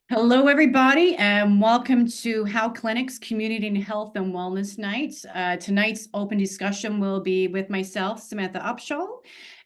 Hello, everybody, and welcome to How Clinics Community and Health and Wellness Night. Tonight's open discussion will be with myself, Samantha Upshall,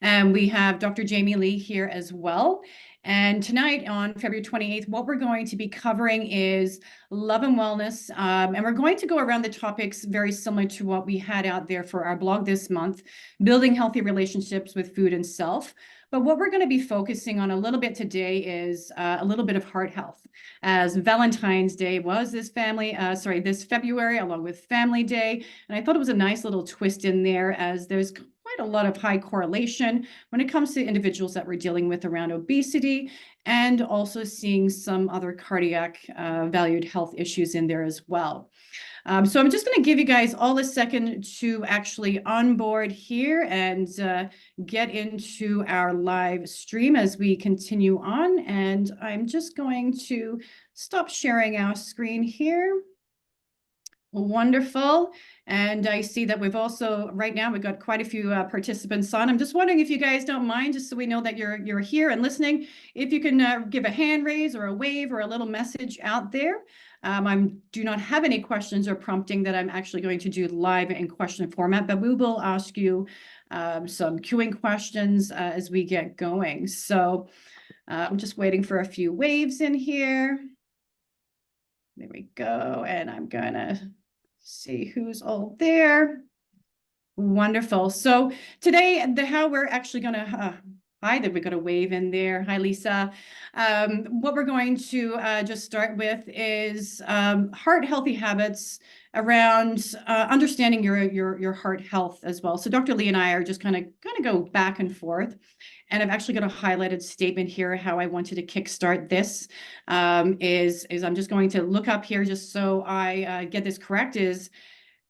and we have Dr. Jamie Lee here as well. And tonight on February 28th, what we're going to be covering is love and wellness. And we're going to go around the topics very similar to what we had out there for our blog this month, building healthy relationships with food and self. But what we're going to be focusing on a little bit today is a little bit of heart health, as Valentine's Day was this February, along with Family Day. And I thought it was a nice little twist in there, as there's quite a lot of high correlation when it comes to individuals that we're dealing with around obesity, and also seeing some other cardiac valued health issues in there as well. So I'm just going to give you guys all a second to actually onboard here and get into our live stream as we continue on. And I'm just going to stop sharing our screen here. Wonderful. And I see that we've got quite a few participants on. I'm just wondering if you guys don't mind, just so we know that you're here and listening, if you can give a hand raise or a wave or a little message out there. I do not have any questions or prompting that I'm actually going to do live in question format, but we will ask you some queuing questions as we get going. So I'm just waiting for a few waves in here. There we go. And I'm going to see who's all there. Wonderful. So today, how we're actually going to, hi, that we got a wave in there. Hi, Lisa. What we're going to just start with is heart healthy habits around understanding your heart health as well. So Dr. Lee and I are just kind of go back and forth. And I've actually got a highlighted statement here. How I wanted to kickstart this is I'm just going to look up here just so I get this correct. Is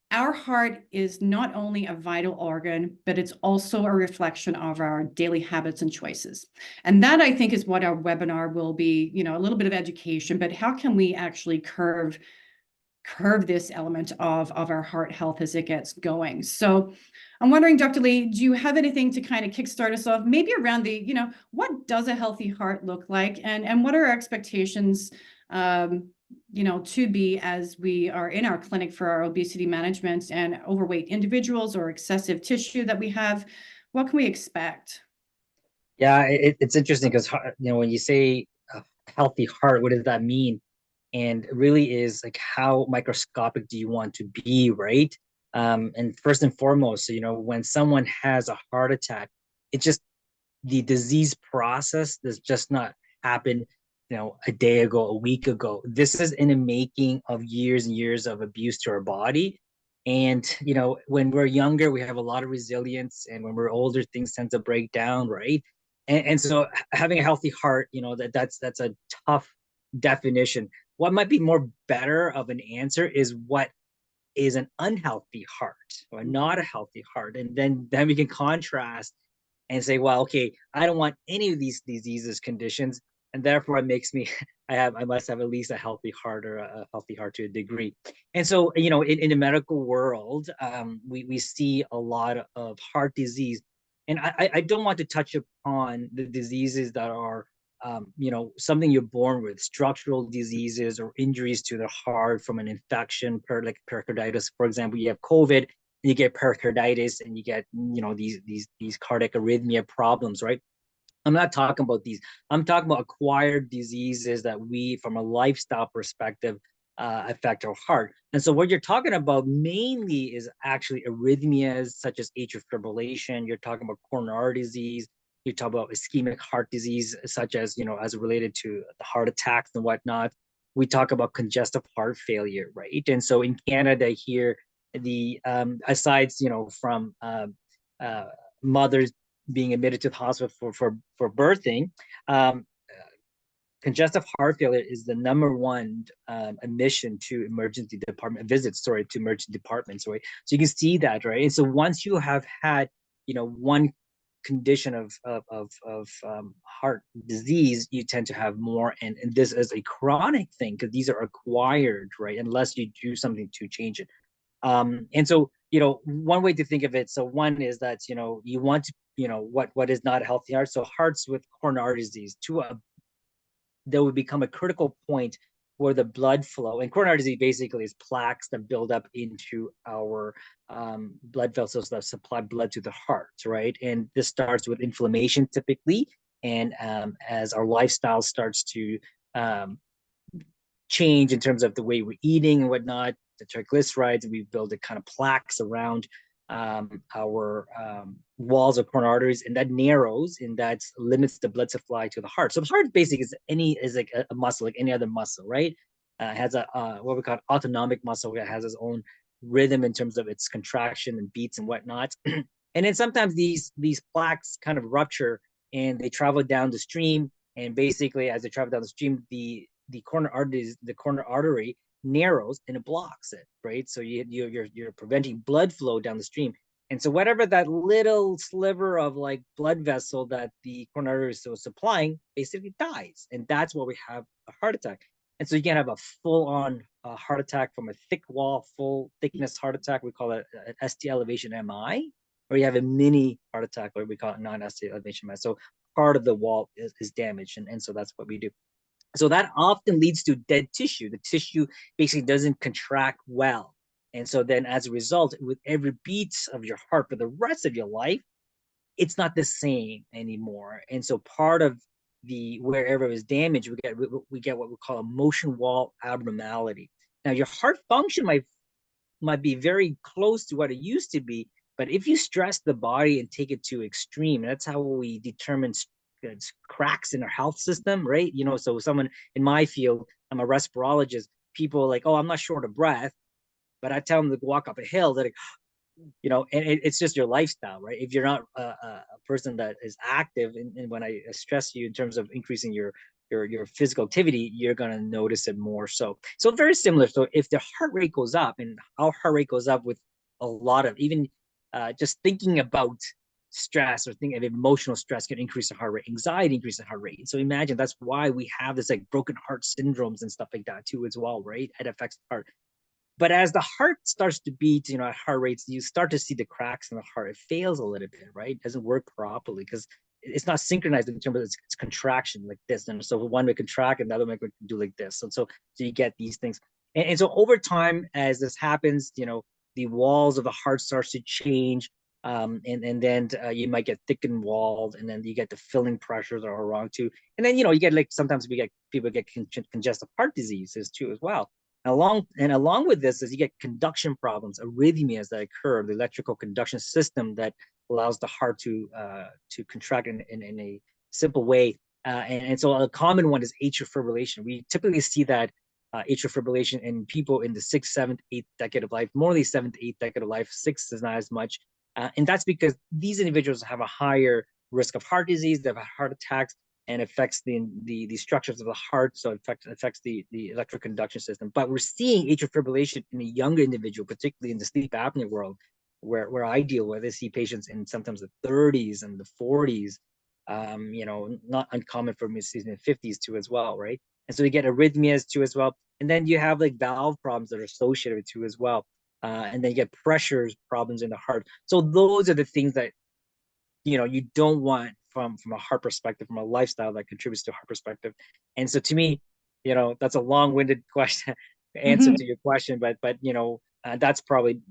our heart is not only a vital organ, but it's also a reflection of our daily habits and choices. And that, I think, is what our webinar will be, a little bit of education, but how can we actually curve this element of our heart health as it gets going? So I'm wondering, Dr. Lee, do you have anything to kind of kickstart us off, maybe around what does a healthy heart look like, and what are our expectations to be as we are in our clinic for our obesity management and overweight individuals or excessive tissue that we have? What can we expect? Yeah, it's interesting because when you say a healthy heart, what does that mean? And it really is like, how microscopic do you want to be, right? And first and foremost, when someone has a heart attack, it's just the disease process does just not happen, a day ago, a week ago. This is in the making of years and years of abuse to our body. And when we're younger, we have a lot of resilience, and when we're older, things tend to break down, right? And so having a healthy heart, that's a tough definition. What might be more better of an answer is what is an unhealthy heart or not a healthy heart, and then we can contrast and say, well, okay, I don't want any of these diseases, conditions, and therefore it makes me I must have at least a healthy heart, or a healthy heart to a degree. And so, in the medical world, we see a lot of heart disease, and I don't want to touch upon the diseases that are something you're born with, structural diseases or injuries to the heart from an infection, like pericarditis, for example. You have COVID, you get pericarditis, and you get these cardiac arrhythmia problems, right? I'm not talking about these. I'm talking about acquired diseases that we, from a lifestyle perspective, affect our heart. And so what you're talking about mainly is actually arrhythmias such as atrial fibrillation. You're talking about coronary disease. You talk about ischemic heart disease, such as, as related to the heart attacks and whatnot. We talk about congestive heart failure, right? And so in Canada here, the aside, from mothers being admitted to the hospital for birthing, um, congestive heart failure is the number one admission to emergency department visits, sorry, to emergency departments, right? So you can see that, right? And so once you have had, one condition of heart disease, you tend to have more, and this is a chronic thing because these are acquired, right? Unless you do something to change it. And so, one way to think of it, so one is that, you want to, what is not a healthy heart. So hearts with coronary disease, to a there would become a critical point where the blood flow, and coronary disease basically is plaques that build up into our blood vessels that supply blood to the heart, right? And this starts with inflammation typically, and as our lifestyle starts to um, change in terms of the way we're eating and whatnot, the triglycerides, we build a kind of plaques around our walls of coronary arteries, and that narrows and that limits the blood supply to the heart. So the heart basically is like a muscle, like any other muscle, right? Has a what we call autonomic muscle that has its own rhythm in terms of its contraction and beats and whatnot. And then sometimes these plaques kind of rupture and they travel down the stream. And basically, as they travel down the stream, the coronary artery narrows and it blocks it, right? So you're preventing blood flow down the stream. And so whatever that little sliver of like blood vessel that the coronary artery is supplying basically dies. And that's why we have a heart attack. And so you can have a full-on heart attack from a thick wall, full thickness heart attack. We call it an ST elevation MI, or you have a mini heart attack, or we call it non-ST elevation MI. So part of the wall is damaged. And so that's what we do. So that often leads to dead tissue. The tissue basically doesn't contract well. And so then as a result, with every beat of your heart for the rest of your life, it's not the same anymore. And so part of the wherever it was damaged, we get what we call a motion wall abnormality. Now your heart function might be very close to what it used to be, but if you stress the body and take it to extreme, that's how we determine cracks in our health system, right? You know, so someone in my field, I'm a respirologist, people like, oh, I'm not short of breath, but I tell them to walk up a hill, that you know, and it's just your lifestyle, right? If you're not a person that is active, and when I stress you in terms of increasing your physical activity, you're going to notice it more. So very similar. So if the heart rate goes up, and our heart rate goes up with a lot of even just thinking about stress or thinking of emotional stress can increase the heart rate, anxiety increases the heart rate. So imagine that's why we have this like broken heart syndromes and stuff like that too as well, right? It affects the heart. But as the heart starts to beat, you know, at heart rates, you start to see the cracks in the heart. It fails a little bit, right? It doesn't work properly because it's not synchronized in terms of its contraction like this. And so one may contract and the other may do like this. And so you get these things. And so over time, as this happens, you know, the walls of the heart starts to change. And then you might get thickened walls, and then you get the filling pressures are wrong too. And then, you know, you get like sometimes people get congestive heart diseases too as well. Along with this is you get conduction problems, arrhythmias that occur, the electrical conduction system that allows the heart to contract in a simple way. And so a common one is atrial fibrillation. We typically see that atrial fibrillation in people in the sixth, seventh, eighth decade of life, more the seventh, eighth decade of life. Sixth is not as much. And that's because these individuals have a higher risk of heart disease, they have heart attacks, and affects the structures of the heart, so it affects the electric conduction system. But we're seeing atrial fibrillation in a younger individual, particularly in the sleep apnea world, where I deal with. I see patients in sometimes the 30s and the 40s, you know, not uncommon for me to see in the 50s too as well, right? And so you get arrhythmias too as well. And then you have like valve problems that are associated with too as well. And then you get pressures problems in the heart. So those are the things that, you know, you don't want from a heart perspective, from a lifestyle that contributes to a heart perspective. And so to me, you know, that's a long-winded question answer to your question, but you know, that's probably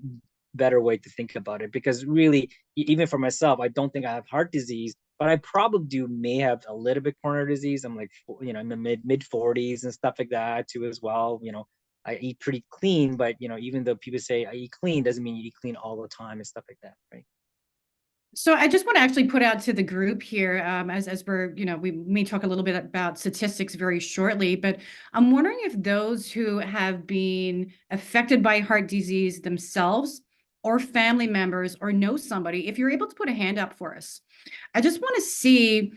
better way to think about it, because really, even for myself, I don't think I have heart disease, but I probably may have a little bit coronary disease. I'm like, you know, in the mid 40s and stuff like that too as well. You know, I eat pretty clean, but you know, even though people say I eat clean, doesn't mean you eat clean all the time and stuff like that, right? So I just want to actually put out to the group here, as we're, you know, we may talk a little bit about statistics very shortly, but I'm wondering if those who have been affected by heart disease themselves or family members or know somebody, if you're able to put a hand up for us. I just want to see,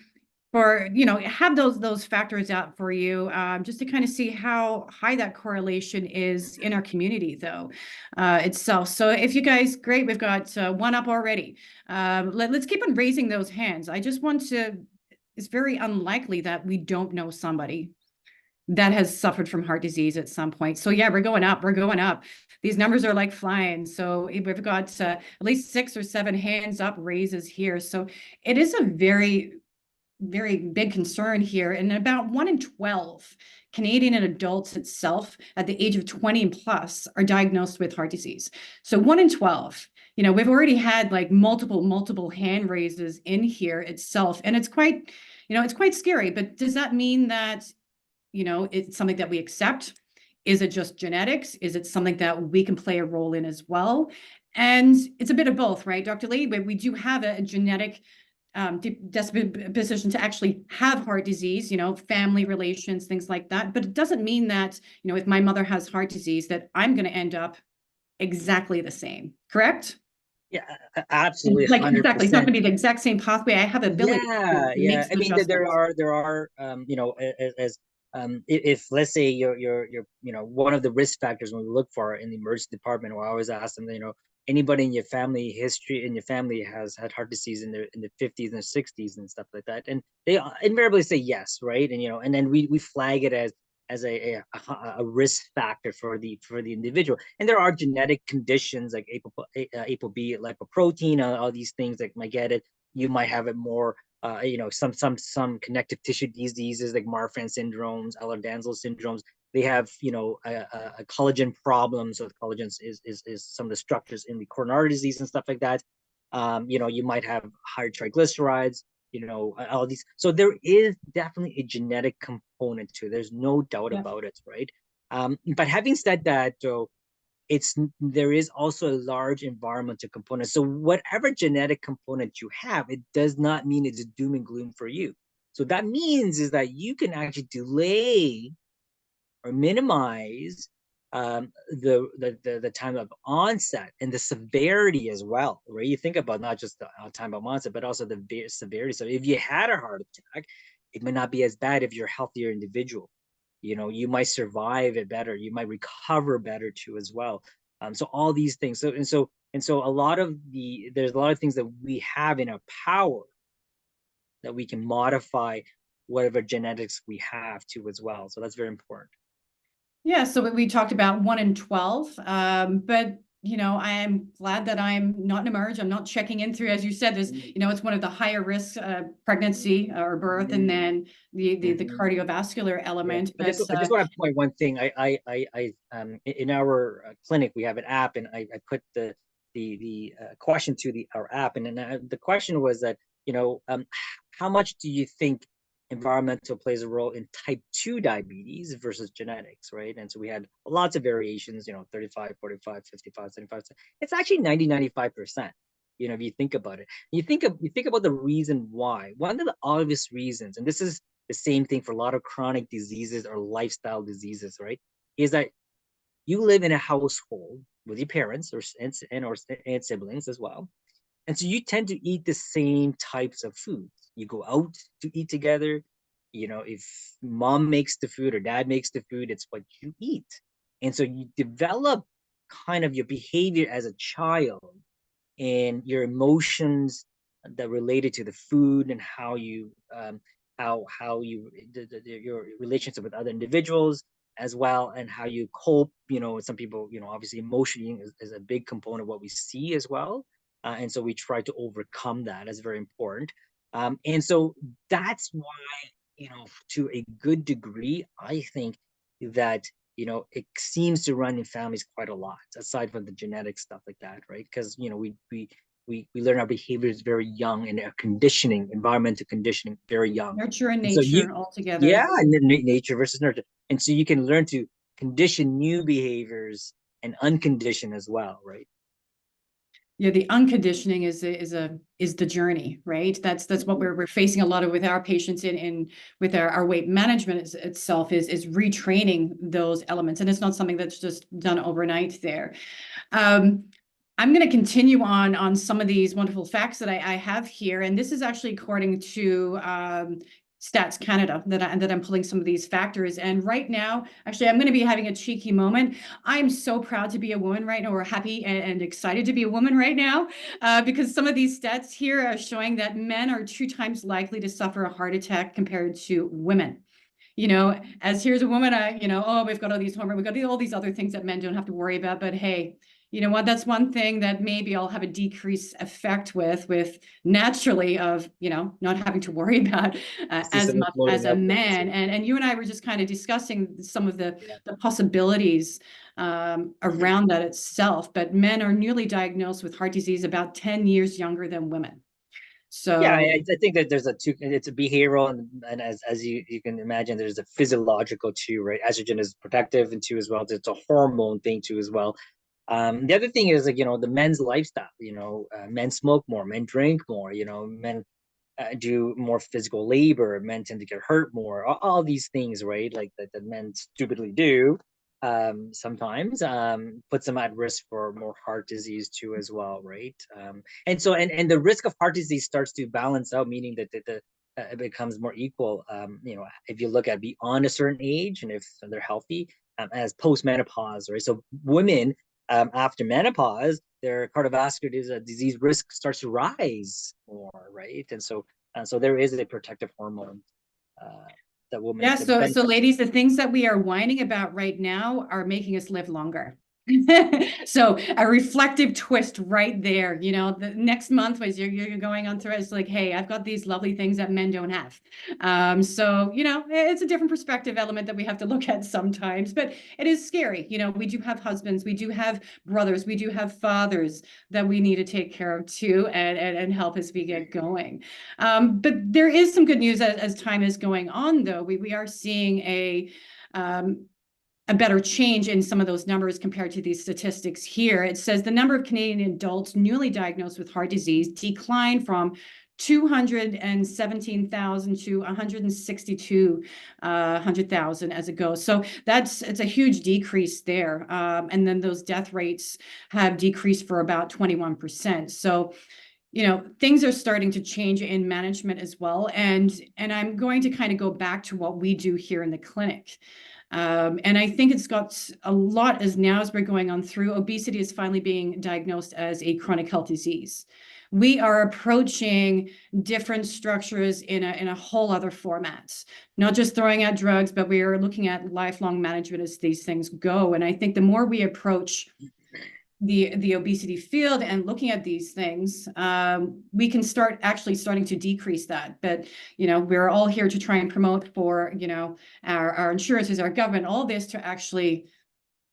for, you know, have those factors out for you, just to kind of see how high that correlation is in our community though itself. So if you guys, great, we've got one up already. Let's keep on raising those hands. I just want to, it's very unlikely that we don't know somebody that has suffered from heart disease at some point. So yeah, we're going up. These numbers are like flying. So we've got at least 6 or 7 hands up raises here. So it is a very very big concern here. And about 1 in 12 Canadian and adults itself at the age of 20 and plus are diagnosed with heart disease. So 1 in 12. We've already had like multiple hand raises in here itself. And it's quite scary. But does that mean that, it's something that we accept? Is it just genetics? Is it something that we can play a role in as well? And it's a bit of both, right, Dr. Lee? But we do have a genetic disposition to actually have heart disease, family relations, things like that. But it doesn't mean that, if my mother has heart disease, that I'm going to end up exactly the same, correct? Yeah, absolutely, Like exactly, it's not 100%. going to be the exact same pathway. I have ability to make Yeah. I some mean, there adjustments. are as if let's say you're one of the risk factors when we look for in the emergency department, we always ask them, anybody in your family history in your family has had heart disease in the 50s and 60s and stuff like that, and they invariably say yes, right? And then we flag it as a risk factor for the individual. And there are genetic conditions like ApoB, lipoprotein, all these things that might get it. You might have it more, some connective tissue diseases like Marfan syndromes, Ehlers-Danlos syndromes. They have, a collagen problem. So the collagen is some of the structures in the coronary disease and stuff like that. You might have higher triglycerides, all these. So there is definitely a genetic component to it. There's no doubt Yeah. about it, right? But having said that, though, there is also a large environmental component. So whatever genetic component you have, it does not mean it's doom and gloom for you. So that means is that you can actually delay or minimize the time of onset and the severity as well, right? You think about not just the time of onset, but also the severity. So if you had a heart attack, it may not be as bad if you're a healthier individual. You might survive it better. You might recover better too as well. So all these things. So there's a lot of things that we have in our power that we can modify whatever genetics we have to as well. So that's very important. Yeah, so we talked about 1 in 12, but I am glad that I'm not in emerge. I'm not checking in through, as you said, there's, it's one of the higher risk pregnancy or birth, and then the Mhm. cardiovascular Yeah, element. I But just want to point one thing. In our clinic we have an app, and I put the question to our app, and then the question was that how much do you think environmental plays a role in type 2 diabetes versus genetics, right? And so we had lots of variations, 35, 45, 55, 75. It's actually 95%. If you think about it, you think about the reason why. One of the obvious reasons, and this is the same thing for a lot of chronic diseases or lifestyle diseases, right? Is that you live in a household with your parents and siblings as well. And so you tend to eat the same types of foods. You go out to eat together. If mom makes the food or dad makes the food, it's what you eat. And so you develop kind of your behavior as a child and your emotions that related to the food and how you your relationship with other individuals as well, and how you cope. Some people, obviously emotion is a big component of what we see as well, and so we try to overcome that. That's very important. And so that's why, to a good degree, I think that it seems to run in families quite a lot, aside from the genetic stuff like that, right? Because we learn our behaviors very young, and our conditioning, environmental conditioning, very young. nurture and And so nature all yeah, together. and nature versus nurture, and so you can learn to condition new behaviors and uncondition as well, right? Yeah, the unconditioning is the journey, right? That's what we're facing a lot of with our patients in with our weight management itself is retraining those elements, and it's not something that's just done overnight there. Um, I'm going to continue on some of these wonderful facts that I have here, and this is actually according to Stats Canada that I'm pulling some of these factors. And right now, actually, I'm going to be having a cheeky moment. I'm so proud to be a woman right now, or happy and excited to be a woman right now, because some of these stats here are showing that men are 2 times likely to suffer a heart attack compared to women. As here's a woman, oh, we've got all these hormones, we've got all these other things that men don't have to worry about. But hey, you know what, that's one thing that maybe I'll have a decreased effect with naturally of, you know, not having to worry about as System much as floating a up there. man. So, And you and I were just kind of discussing some of yeah. the possibilities around that itself. But men are newly diagnosed with heart disease about 10 years younger than women. Yeah, So I think that there's a two. It's a behavioral, and as you can imagine, there's a physiological too, right? Estrogen is protective, and two as well. It's a hormone thing too as well. The other thing is like the men's lifestyle. Men smoke more, men drink more. Men do more physical labor. Men tend to get hurt more. All these things, right? Like that men stupidly do. Sometimes puts them at risk for more heart disease too as well, right? And the risk of heart disease starts to balance out, meaning that it becomes more equal. If you look at beyond a certain age and if they're healthy, as post-menopause, right? So women after menopause, their cardiovascular disease risk starts to rise more, right? And so there is a protective hormone uh, that women yeah, could so benefit. ladies, the things that we are whining about right now are making us live longer. So a reflective twist right there. You know, the next month was you're going on through it's like, hey, I've got these lovely things that men don't have. So you know, it's a different perspective element that we have to look at sometimes, but it is scary. You know, we do have husbands, we do have brothers, we do have fathers that we need to take care of too, and help as we get going. But there is some good news as time is going on, though. We are seeing um, a better change in some of those numbers compared to these statistics here. It says the number of Canadian adults newly diagnosed with heart disease declined from 217,000 to 162,000 as it goes. So it's a huge decrease there. And then those death rates have decreased for about 21%. So you know, things are starting to change in management as well. And I'm going to kind of go back to what we do here in the clinic. And I think it's got a lot as now as we're going on through, obesity is finally being diagnosed as a chronic health disease. We are approaching different structures in a whole other format, not just throwing out drugs, but we are looking at lifelong management as these things go. And I think the more we approach the obesity field and looking at these things, we can starting to decrease that. But you know, we're all here to try and promote for our insurances, our government, all this to actually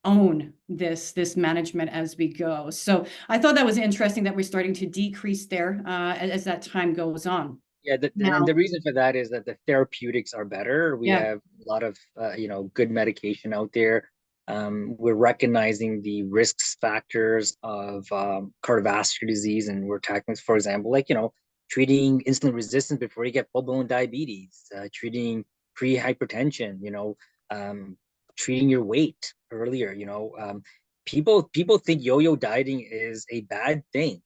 own this management as we go. So I thought that was interesting that we're starting to decrease there as that time goes on. Yeah, and the Now, reason for that is that the therapeutics are better. We yeah. have a lot of good medication out there. We're recognizing the risk factors of cardiovascular disease, and we're tackling, for example, like treating insulin resistance before you get full-blown diabetes, treating pre-hypertension, treating your weight earlier. People think yo-yo dieting is a bad thing.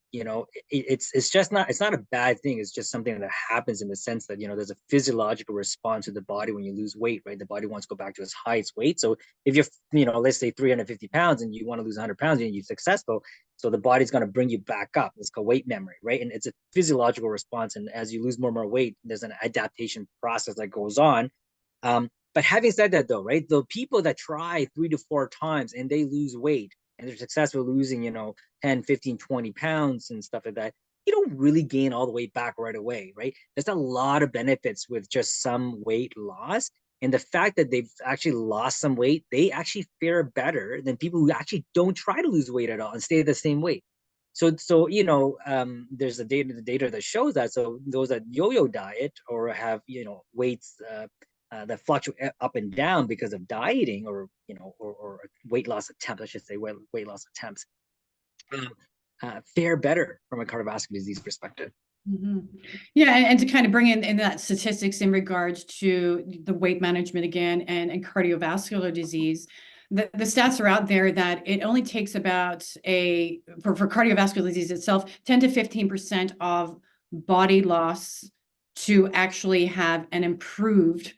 It's just not. It's not a bad thing. It's just something that happens in the sense that there's a physiological response to the body when you lose weight, right? The body wants to go back to its highest weight. So if you're let's say 350 pounds and you want to lose 100 pounds and you're successful, so the body's going to bring you back up. It's called weight memory, right? And it's a physiological response, and as you lose more and more weight, there's an adaptation process that goes on. But having said that, though, right, the people that try 3 to 4 times and they lose weight and they're successful losing, 10, 15, 20 pounds and stuff like that, you don't really gain all the way back right away, right? There's a lot of benefits with just some weight loss. And the fact that they've actually lost some weight, they actually fare better than people who actually don't try to lose weight at all and stay the same weight. So there's the data that shows that. So those that yo-yo diet or have weights that fluctuate up and down because of dieting or weight loss attempts, I should say, weight loss attempts, fare better from a cardiovascular disease perspective. Mm-hmm. Yeah, and to kind of bring in that statistics in regards to the weight management again and cardiovascular disease, the stats are out there that it only takes about for cardiovascular disease itself, 10 to 15% of body loss to actually have an improved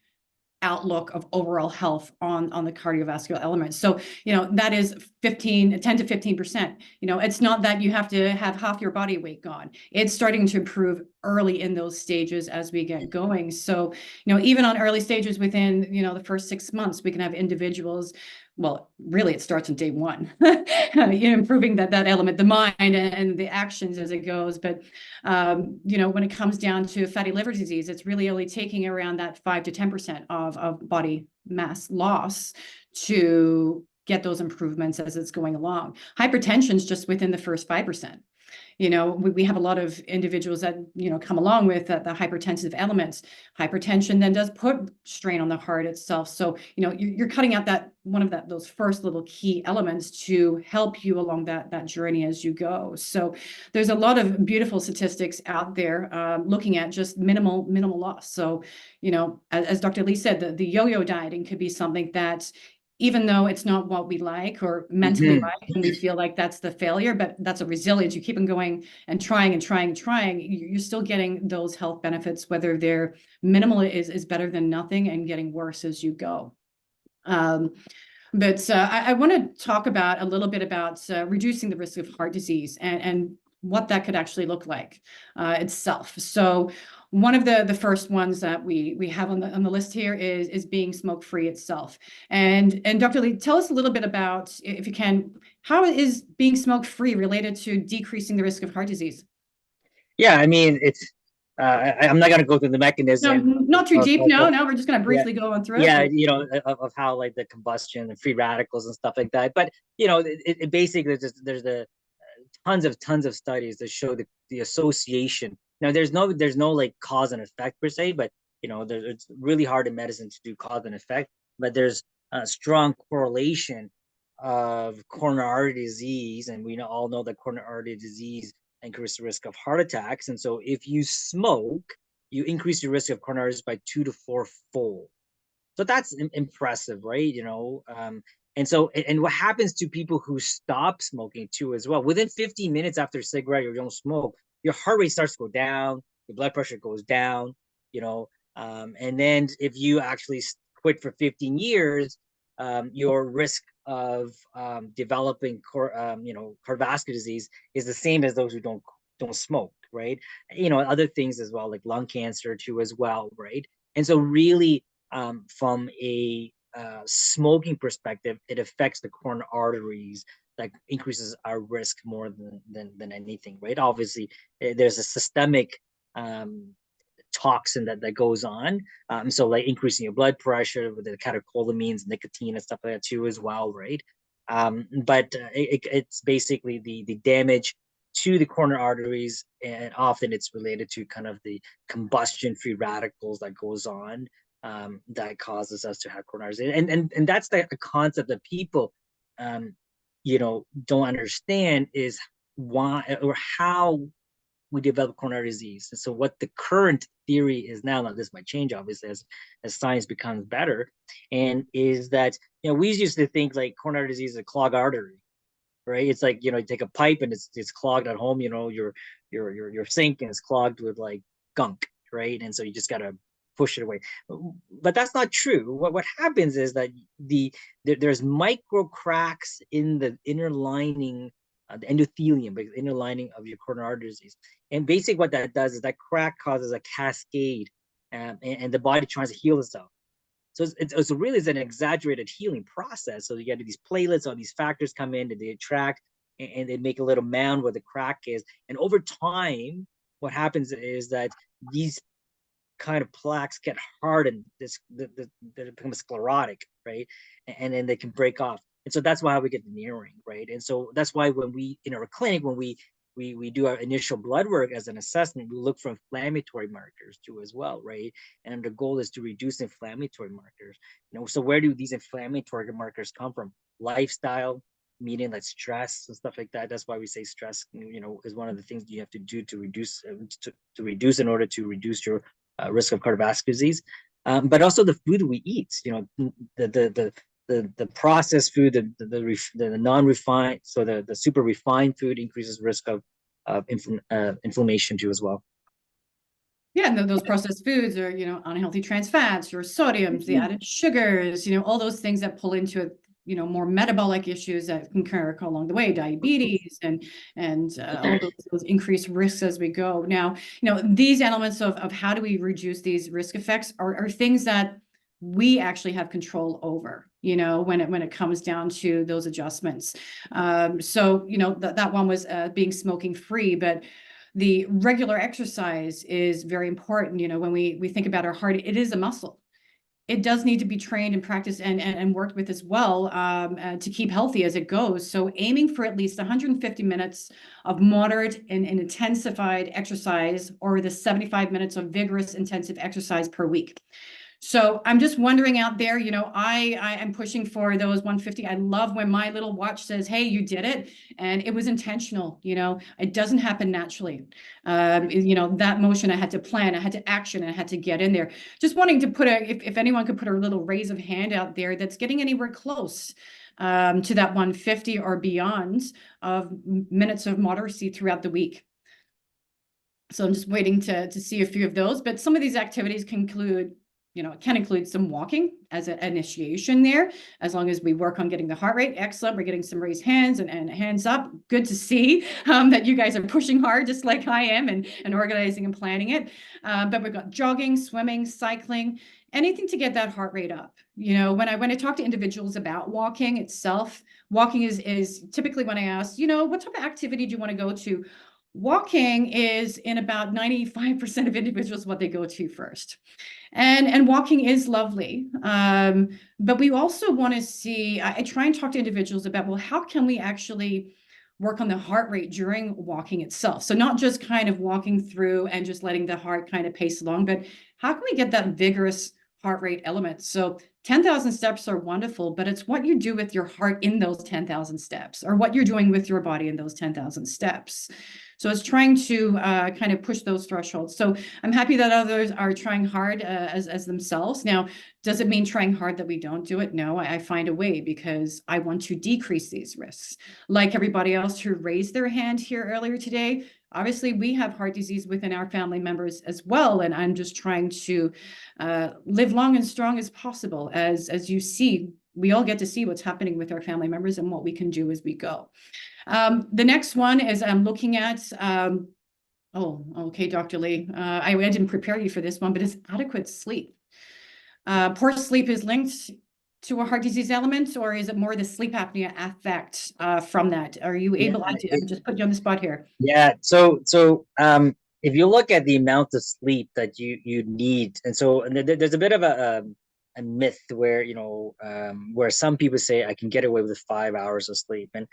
outlook of overall health on the cardiovascular elements. So, that is 10 to 15%. It's not that you have to have half your body weight gone. It's starting to improve early in those stages as we get going. So, even on early stages within, the first 6 months, we can have individuals well, really it starts on day one, improving that element, the mind and the actions as it goes. But, when it comes down to fatty liver disease, it's really only taking around that 5 to 10% of body mass loss to get those improvements as it's going along. Hypertension is just within the first 5%. We have a lot of individuals that, come along with the hypertensive elements. Hypertension then does put strain on the heart itself. So, you're cutting out that one of those first little key elements to help you along that journey as you go. So there's a lot of beautiful statistics out there looking at just minimal loss. So, as Dr. Lee said, the yo-yo dieting could be something that, even though it's not what we like or mentally like, and we feel like that's the failure, but that's a resilience. You keep on going and trying and trying and trying. You're still getting those health benefits, whether they're minimal is better than nothing and getting worse as you go. But I want to talk about a little bit about reducing the risk of heart disease and what that could actually look like itself. So one of the first ones that we have on the list here is being smoke-free itself. And Dr. Lee, tell us a little bit about, if you can, how is being smoke-free related to decreasing the risk of heart disease? Yeah, I mean, it's I'm not going to go through the mechanism. No, not too deep. No, we're just going to briefly go on through it. Yeah, of how like the combustion and free radicals and stuff like that. But it basically there's the tons of studies that show the association. Now there's no like cause and effect per se, but it's really hard in medicine to do cause and effect. But there's a strong correlation of coronary artery disease, and we all know that coronary artery disease increases the risk of heart attacks. And so if you smoke, you increase your risk of coronary arteries by 2 to 4 fold. So that's impressive, right? And so, and what happens to people who stop smoking too, as well? Within 15 minutes after a cigarette or you don't smoke, your heart rate starts to go down, your blood pressure goes down, and then if you actually quit for 15 years, your risk of developing cardiovascular disease is the same as those who don't smoke, right? Other things as well, like lung cancer too, as well, right? And so really, from a smoking perspective, it affects the coronary arteries, that increases our risk more than anything, right? Obviously, there's a systemic toxin that goes on, so like increasing your blood pressure with the catecholamines, nicotine, and stuff like that too, as well, right? But it's basically the damage to the coronary arteries, and often it's related to kind of the combustion free radicals that goes on, that causes us to have coronary arteries. And that's the concept that people don't understand, is why or how we develop coronary disease. And so what the current theory is now this might change obviously as science becomes better, and is that we used to think like coronary disease is a clogged artery, right? It's like you take a pipe and it's clogged at home, your sink, and it's clogged with like gunk, right? And so you just gotta push it away. But that's not true. What happens is that there's micro cracks in the inner lining, the endothelium, but the inner lining of your coronary artery disease. And basically what that does is that crack causes a cascade, and the body tries to heal itself. So it's really an exaggerated healing process. So you get these platelets, all these factors come in, and they attract, and they make a little mound where the crack is. And over time, what happens is that these kind of plaques get hardened, they become sclerotic, right? And then they can break off. And so that's why we get the narrowing, right? And so that's why when we, in our clinic, when we do our initial blood work as an assessment, we look for inflammatory markers too, as well, right? And the goal is to reduce inflammatory markers. So where do these inflammatory markers come from? Lifestyle, meaning like stress and stuff like that. That's why we say stress, is one of the things you have to do to reduce in order to reduce your risk of cardiovascular disease. But also the food we eat, the processed food, the non-refined, so the super refined food increases risk of inflammation too, as well. Yeah, and those processed foods are, unhealthy trans fats, your sodiums, the added sugars, all those things that pull into it, more metabolic issues that can occur along the way, diabetes and all those increased risks as we go. Now, these elements of how do we reduce these risk effects are things that we actually have control over. when it comes down to those adjustments. So, that one was being smoking free, but the regular exercise is very important. When we think about our heart, it is a muscle. It does need to be trained and practiced and worked with as well, to keep healthy as it goes. So aiming for at least 150 minutes of moderate and intensified exercise, or the 75 minutes of vigorous intensive exercise per week. So I'm just wondering out there, I am pushing for those 150. I love when my little watch says, hey, you did it. And it was intentional. It doesn't happen naturally. That motion I had to plan, I had to action, I had to get in there. Just wanting to put if anyone could put a little raise of hand out there that's getting anywhere close to that 150 or beyond of minutes of moderacy throughout the week. So I'm just waiting to see a few of those, but some of these activities it can include some walking as an initiation there, as long as we work on getting the heart rate. Excellent. We're getting some raised hands and hands up. Good to see that you guys are pushing hard, just like I am, and organizing and planning it. But we've got jogging, swimming, cycling, anything to get that heart rate up. When I talk to individuals about walking itself, walking is typically when I ask, what type of activity do you want to go to? Walking is in about 95% of individuals what they go to first. And walking is lovely. But we also want to see, I try and talk to individuals about, well, how can we actually work on the heart rate during walking itself? So not just kind of walking through and just letting the heart kind of pace along, but how can we get that vigorous heart rate element? So 10,000 steps are wonderful, but it's what you do with your heart in those 10,000 steps, or what you're doing with your body in those 10,000 steps. So it's trying to kind of push those thresholds. So I'm happy that others are trying hard as themselves. Now, does it mean trying hard that we don't do it? No, I find a way, because I want to decrease these risks. Like everybody else who raised their hand here earlier today, obviously we have heart disease within our family members as well. And I'm just trying to live long and strong as possible. As you see, we all get to see what's happening with our family members and what we can do as we go. The next one is I'm looking at, oh, okay, Dr. Lee, I didn't prepare you for this one, but it's adequate sleep. Poor sleep is linked to a heart disease element, or is it more the sleep apnea effect from that? Are you able, I'm just putting you on the spot here. Yeah. So if you look at the amount of sleep that you need, and there's a bit of a myth where where some people say I can get away with 5 hours of sleep, and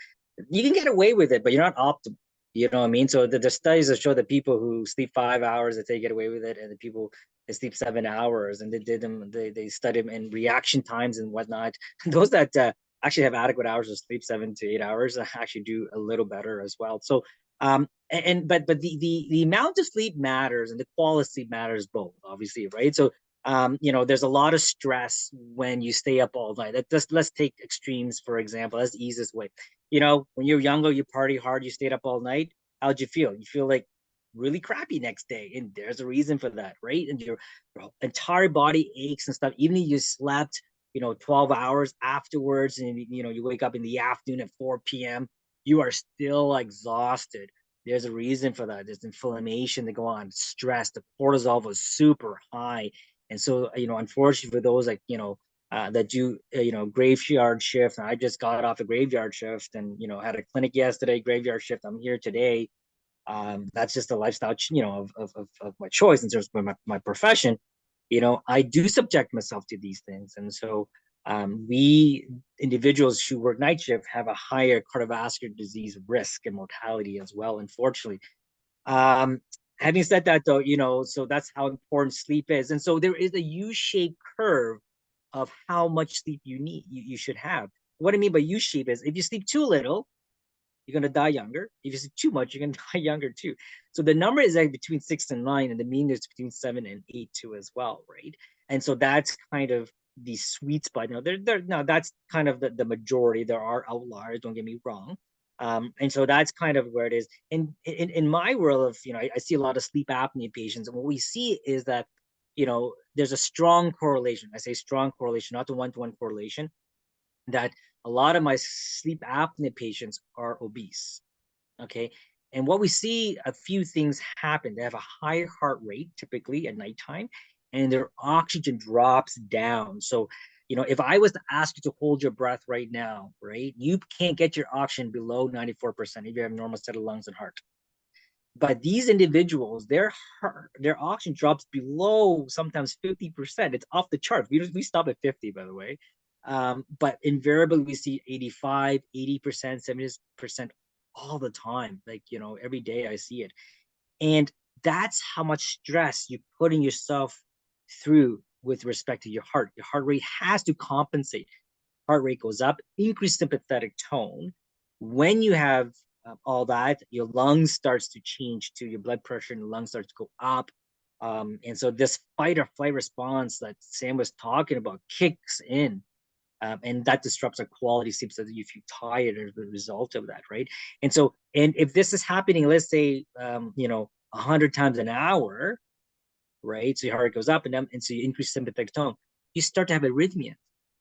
you can get away with it, but you're not optimal. You know what I mean? So the studies that show that people who sleep 5 hours, that they get away with it, and the people that sleep 7 hours, and they study them in reaction times and whatnot. Those that actually have adequate hours of sleep, 7 to 8 hours, actually do a little better as well. So but the amount of sleep matters, and the quality of sleep matters both, obviously, right? So there's a lot of stress when you stay up all night. Let's take extremes, for example. That's the easiest way. When you're younger, you party hard, you stayed up all night. How'd you feel? You feel like really crappy next day, and there's a reason for that, right? And your entire body aches and stuff. Even if you slept 12 hours afterwards, and you wake up in the afternoon at 4 p.m., you are still exhausted. There's a reason for that. There's inflammation to go on, stress. The cortisol was super high. And so, unfortunately for those that do, graveyard shift, and I just got off a graveyard shift, and, had a clinic yesterday, graveyard shift, I'm here today. That's just a lifestyle, of my choice in terms of my profession. I do subject myself to these things. And so we individuals who work night shift have a higher cardiovascular disease risk and mortality as well, unfortunately. Having said that, though, so that's how important sleep is. And so there is a U-shaped curve of how much sleep you should have. What I mean by U-shape is, if you sleep too little, you're going to die younger. If you sleep too much, you're going to die younger too. So the number is like between 6 and 9, and the mean is between 7 and 8 too as well, right? And so that's kind of the sweet spot. That's kind of the majority. There are outliers, don't get me wrong. And so that's kind of where it is. And in my world of, I see a lot of sleep apnea patients, and what we see is that, there's a strong correlation. I say strong correlation, not the one-to-one correlation, that a lot of my sleep apnea patients are obese. Okay. And what we see, a few things happen. They have a higher heart rate typically at nighttime, and their oxygen drops down. So If I was to ask you to hold your breath right now, right, you can't get your oxygen below 94% if you have normal set of lungs and heart. But these individuals, their oxygen drops below sometimes 50%. It's off the chart. We stop at 50, by the way. But invariably we see 85, 80%, 70% all the time. Like, every day I see it. And that's how much stress you're putting yourself through with respect to your heart. Your heart rate has to compensate. Heart rate goes up, increased sympathetic tone. When you have all that, your lungs starts to change too. Your blood pressure in the lungs starts to go up. And so this fight or flight response that Sam was talking about kicks in. And that disrupts our quality sleep so that you feel tired as a result of that, right? And if this is happening, let's say, 100 times an hour, right? So your heart goes up and down, and so you increase sympathetic tone. You start to have arrhythmia.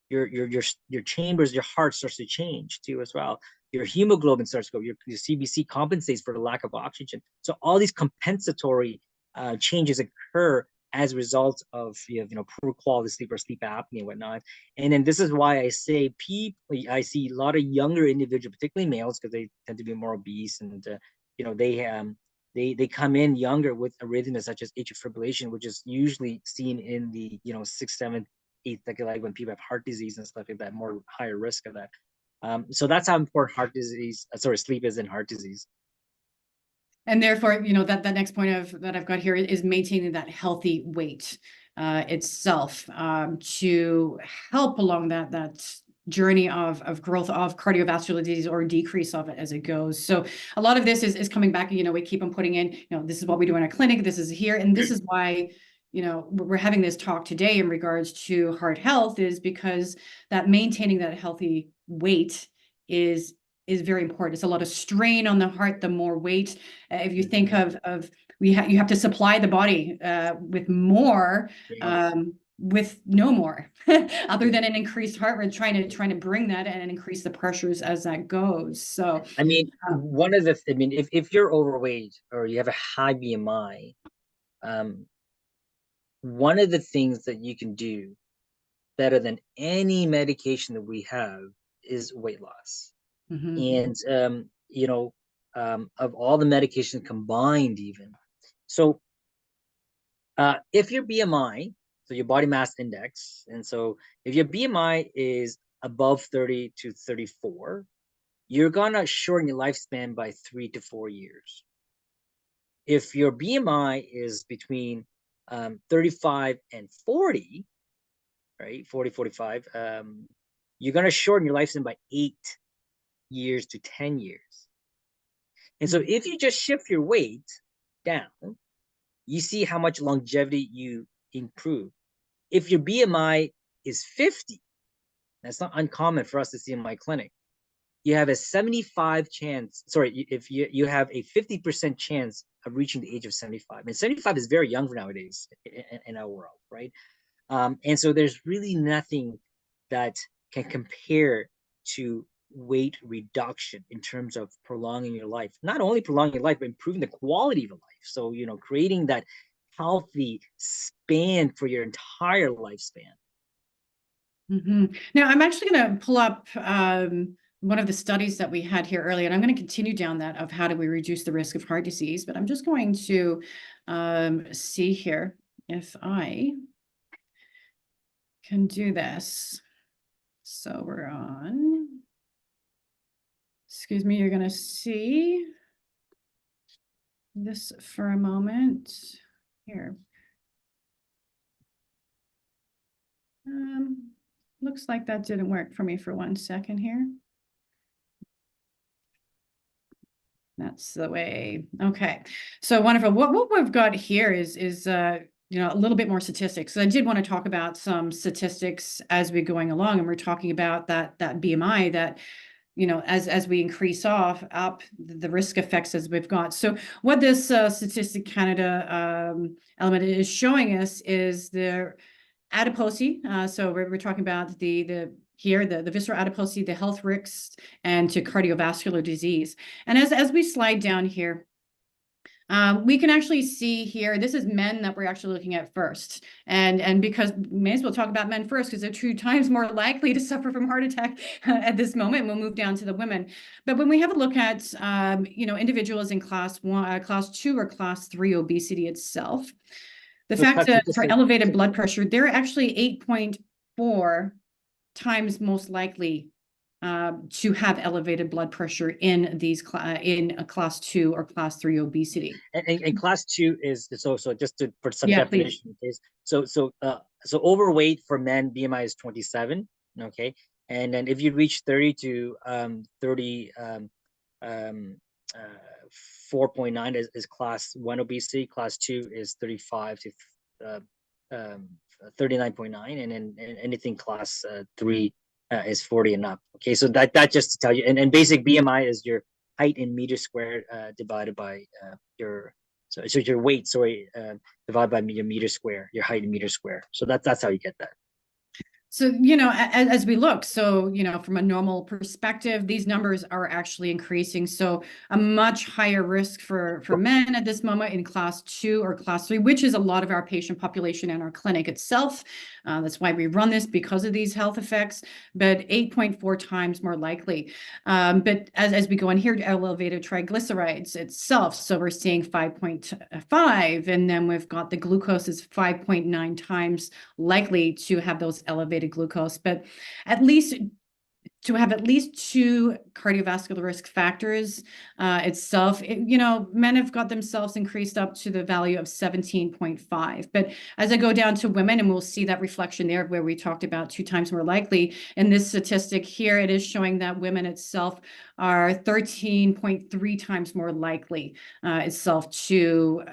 Your chambers, your heart starts to change too as well. Your hemoglobin starts to go. Your CBC compensates for the lack of oxygen. So all these compensatory changes occur as a result of poor quality sleep or sleep apnea and whatnot. And then this is why I say I see a lot of younger individuals, particularly males, because they tend to be more obese, and they come in younger with arrhythmias such as atrial fibrillation, which is usually seen in the 6th, 7th, 8th decade, like when people have heart disease and stuff like that, more higher risk of that. So that's how important sleep is in heart disease. And therefore, that next point that I've got here is maintaining that healthy weight itself to help along that journey of growth of cardiovascular disease or decrease of it as it goes. So a lot of this is coming back, we keep on putting in, this is what we do in our clinic, this is here, and this is why we're having this talk today in regards to heart health, is because that maintaining that healthy weight is very important. It's a lot of strain on the heart, the more weight. If you think of you have to supply the body with more, with no more, other than an increased heart rate, trying to bring that and increase the pressures as that goes. So, I mean, if you're overweight or you have a high BMI, one of the things that you can do better than any medication that we have is weight loss. And of all the medications combined, even so, if your BMI, so your body mass index, and so if your BMI is above 30 to 34, you're gonna shorten your lifespan by 3 to 4 years. If your BMI is between 35 and 40, right, 40, 45, you're gonna shorten your lifespan by 8 years to 10 years. And so if you just shift your weight down, you see how much longevity you improve. If your BMI is 50, that's not uncommon for us to see in my clinic, you have a 75 chance, if you have a 50% chance of reaching the age of 75. And 75 is very young for nowadays in our world, right? And so there's really nothing that can compare to weight reduction in terms of prolonging your life. Not only prolonging your life, but improving the quality of your life. So, creating that healthy span for your entire lifespan. Now, I'm actually going to pull up one of the studies that we had here earlier, and I'm going to continue down that of how do we reduce the risk of heart disease, but I'm just going to see here if I can do this. So we're on, excuse me, you're going to see this for a moment here. Looks like that didn't work for me for 1 second here. That's the way. Okay. So wonderful. What we've got here is a little bit more statistics. So I did want to talk about some statistics as we're going along, and we're talking about that BMI that, as we increase up the risk effects as we've got. So what this Statistic Canada element is showing us is the adiposity. So we're talking about the visceral adiposity, the health risks, and to cardiovascular disease. And as we slide down here, We can actually see here, this is men that we're actually looking at first. And because we may as well talk about men first because they're 2 times more likely to suffer from heart attack at this moment. We'll move down to the women. But when we have a look at, individuals in class 1, class 2, or class 3 obesity itself, the So fact Tucker, that just for like, elevated blood pressure, they're actually 8.4 times most likely to have elevated blood pressure in in a class 2 or class 3 obesity. and class two is so just to for some Yeah, please. definition, okay? So overweight for men, BMI is 27, okay? And then if you reach 30 to 30 um uh 4.9 is class 1 obesity, class 2 is 35 to uh, um 39.9, and then anything class 3 is 40 and up. Okay, so that just to tell you, and basic BMI is your height in meters squared divided by your so your weight, sorry, divided by your meter square, your height in meter square. So that's how you get that. So, as we look, so, from a normal perspective, these numbers are actually increasing. So a much higher risk for men at this moment in class 2 or class 3, which is a lot of our patient population in our clinic itself. That's why we run this, because of these health effects, but 8.4 times more likely. But as we go in here to elevated triglycerides itself, so we're seeing 5.5, and then we've got the glucose is 5.9 times likely to have those elevated glucose, but at least to have at least 2 cardiovascular risk factors itself, men have got themselves increased up to the value of 17.5. But as I go down to women, and we'll see that reflection there where we talked about 2 times more likely, in this statistic here, it is showing that women itself are 13.3 times more likely itself to,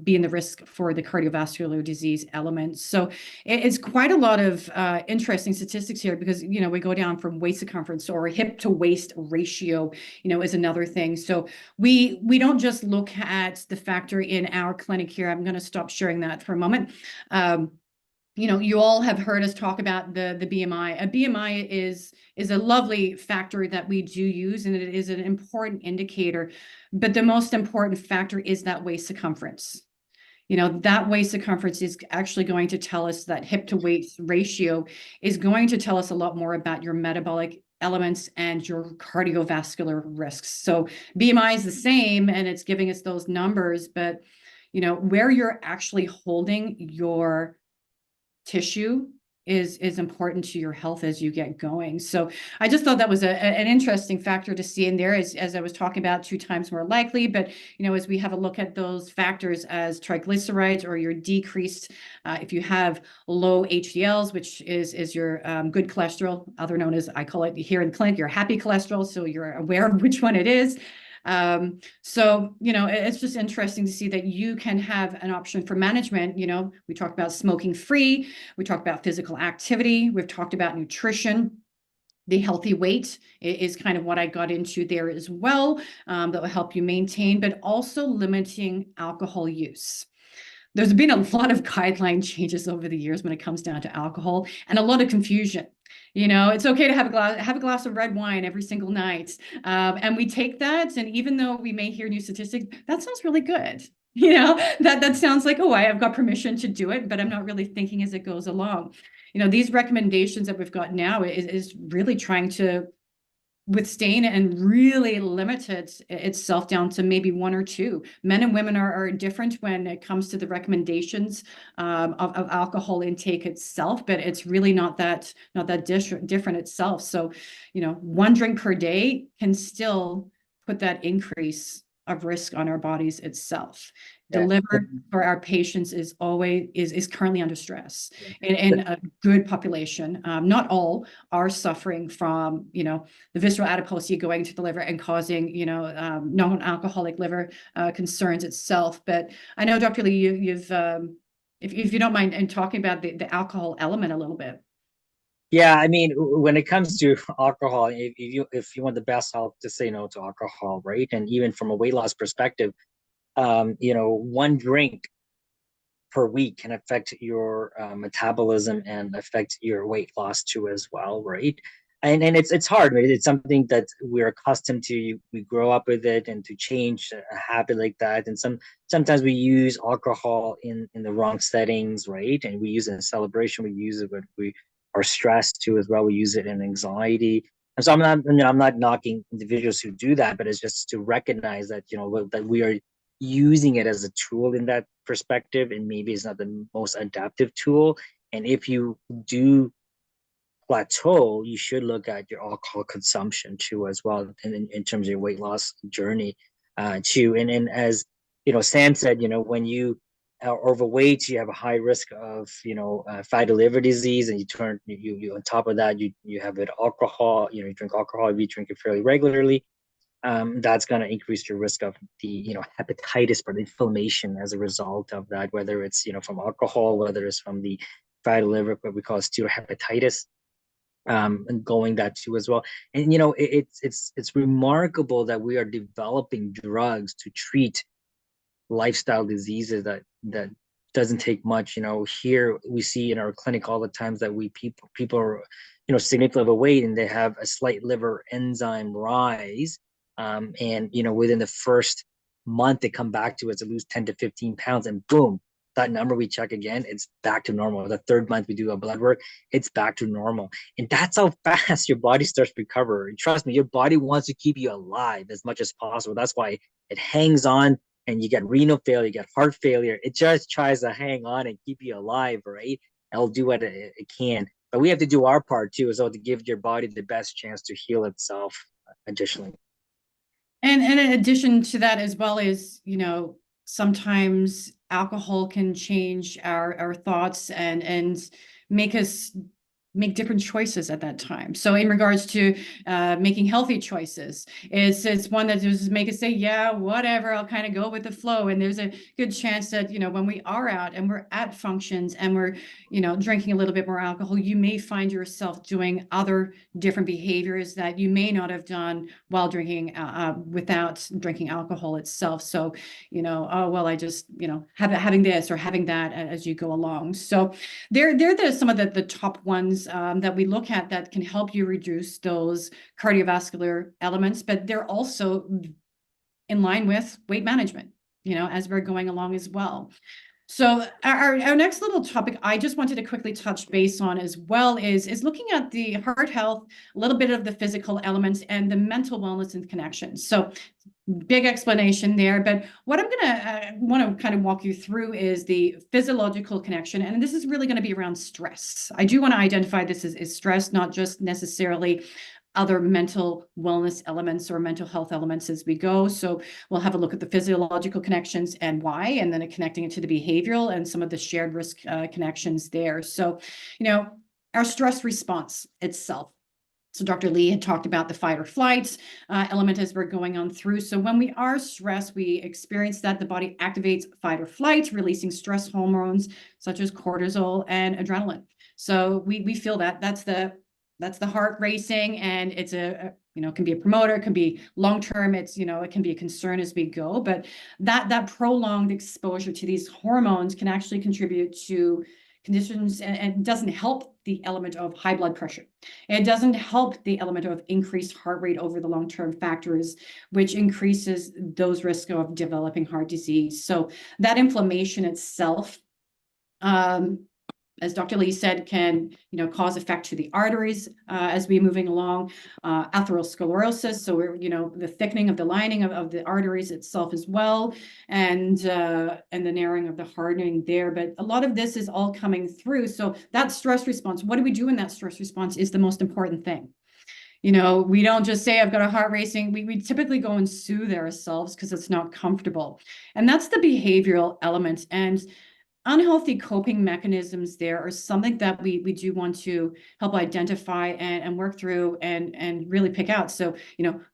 be in the risk for the cardiovascular disease element. So it's quite a lot of interesting statistics here, because, we go down from waist circumference, or hip to waist ratio, is another thing. So we don't just look at the factor in our clinic here. I'm going to stop sharing that for a moment. You all have heard us talk about the BMI. A BMI is a lovely factor that we do use, and it is an important indicator. But the most important factor is that waist circumference. That waist circumference is actually going to tell us, that hip to waist ratio is going to tell us a lot more about your metabolic elements and your cardiovascular risks. So BMI is the same, and it's giving us those numbers, but where you're actually holding your tissue is important to your health as you get going. So I just thought that was an interesting factor to see in there, as I was talking about, 2 times more likely. But as we have a look at those factors as triglycerides, or your decreased, if you have low HDLs, which is your good cholesterol, other known as, I call it here in the clinic, your happy cholesterol, so you're aware of which one it is. So, it's just interesting to see that you can have an option for management. We talked about smoking free, we talked about physical activity, we've talked about nutrition. The healthy weight is kind of what I got into there as well, that will help you maintain, but also limiting alcohol use. There's been a lot of guideline changes over the years when it comes down to alcohol, and a lot of confusion. It's okay to have a glass of red wine every single night, and we take that. And even though we may hear new statistics, that sounds really good. That sounds like, oh, I have got permission to do it, but I'm not really thinking as it goes along. These recommendations that we've got now is really trying to withstand and really limit itself down to maybe 1 or 2. Men and women are different when it comes to the recommendations of alcohol intake itself, but it's really not that different itself. So, 1 drink per day can still put that increase of risk on our bodies itself. The Yeah. liver for our patients is currently under stress in a good population. Not all are suffering from, the visceral adiposity going to the liver and causing, non-alcoholic liver concerns itself. But I know, Dr. Lee, you've if you don't mind, and talking about the alcohol element a little bit. Yeah, I mean, when it comes to alcohol, if you want the best health, just say no to alcohol, right? And even from a weight loss perspective, 1 drink per week can affect your metabolism and affect your weight loss too as well, right? and it's hard, right? It's something that we're accustomed to. We grow up with it, and to change a habit like that, and sometimes we use alcohol in the wrong settings, right? And we use it in celebration, we use it when we are stressed too as well. We use it in anxiety. And so I'm not knocking individuals who do that, but it's just to recognize that, that we are using it as a tool in that perspective, and maybe it's not the most adaptive tool. And if you do plateau, you should look at your alcohol consumption too, as well, in terms of your weight loss journey, too. And as Sam said, when you are overweight, you have a high risk of fatty liver disease, and you on top of that, you have it alcohol. You drink alcohol, if you drink it fairly regularly. That's going to increase your risk of the hepatitis, or the inflammation as a result of that, whether it's from alcohol, whether it's from the fatty liver, what we call steatohepatitis, and going that too as well. And it's remarkable that we are developing drugs to treat lifestyle diseases that doesn't take much. Here we see in our clinic all the times that people are significantly overweight, and they have a slight liver enzyme rise, and within the first month they come back to us to lose 10 to 15 pounds, and boom, that number we check again, it's back to normal. The third month we do a blood work, it's back to normal. And that's how fast your body starts to recover. And trust me, your body wants to keep you alive as much as possible. That's why it hangs on, and you get renal failure, you get heart failure. It just tries to hang on and keep you alive, right? It'll do what it can. But we have to do our part too, as well, to give your body the best chance to heal itself additionally. And in addition to that, as well as, sometimes alcohol can change our thoughts and make us make different choices at that time. So in regards to making healthy choices, it's one that just make us say, yeah, whatever, I'll kind of go with the flow. And there's a good chance that, when we are out and we're at functions and we're, drinking a little bit more alcohol, you may find yourself doing other different behaviors that you may not have done while drinking without drinking alcohol itself. So, oh, well, I just, having this or having that as you go along. So they're some of the top ones that we look at that can help you reduce those cardiovascular elements, but they're also in line with weight management, as we're going along as well. So our next little topic I just wanted to quickly touch base on as well is looking at the heart health, a little bit of the physical elements, and the mental wellness and connections. So big explanation there, but what I'm gonna want to kind of walk you through is the physiological connection, and this is really going to be around stress. I do want to identify this as stress, not just necessarily other mental wellness elements or mental health elements as we go. So we'll have a look at the physiological connections and why, and then connecting it to the behavioral and some of the shared risk connections there. So, our stress response itself. So Dr. Lee had talked about the fight or flight element as we're going on through. So when we are stressed, we experience that the body activates fight or flight, releasing stress hormones such as cortisol and adrenaline. So we feel that that's the heart racing, and it's it can be a promoter, it can be long-term, it's, it can be a concern as we go, but that prolonged exposure to these hormones can actually contribute to conditions and doesn't help the element of high blood pressure. It doesn't help the element of increased heart rate over the long-term factors, which increases those risks of developing heart disease. So that inflammation itself, as Dr. Lee said, can cause effect to the arteries as we're moving along, atherosclerosis, so we're the thickening of the lining of the arteries itself as well, and the narrowing of the hardening there. But a lot of this is all coming through. So that stress response, what do we do in that stress response, is the most important thing. We don't just say I've got a heart racing. We typically go and soothe ourselves because it's not comfortable, and that's the behavioral element. And unhealthy coping mechanisms there are something that we do want to help identify and work through and really pick out. So,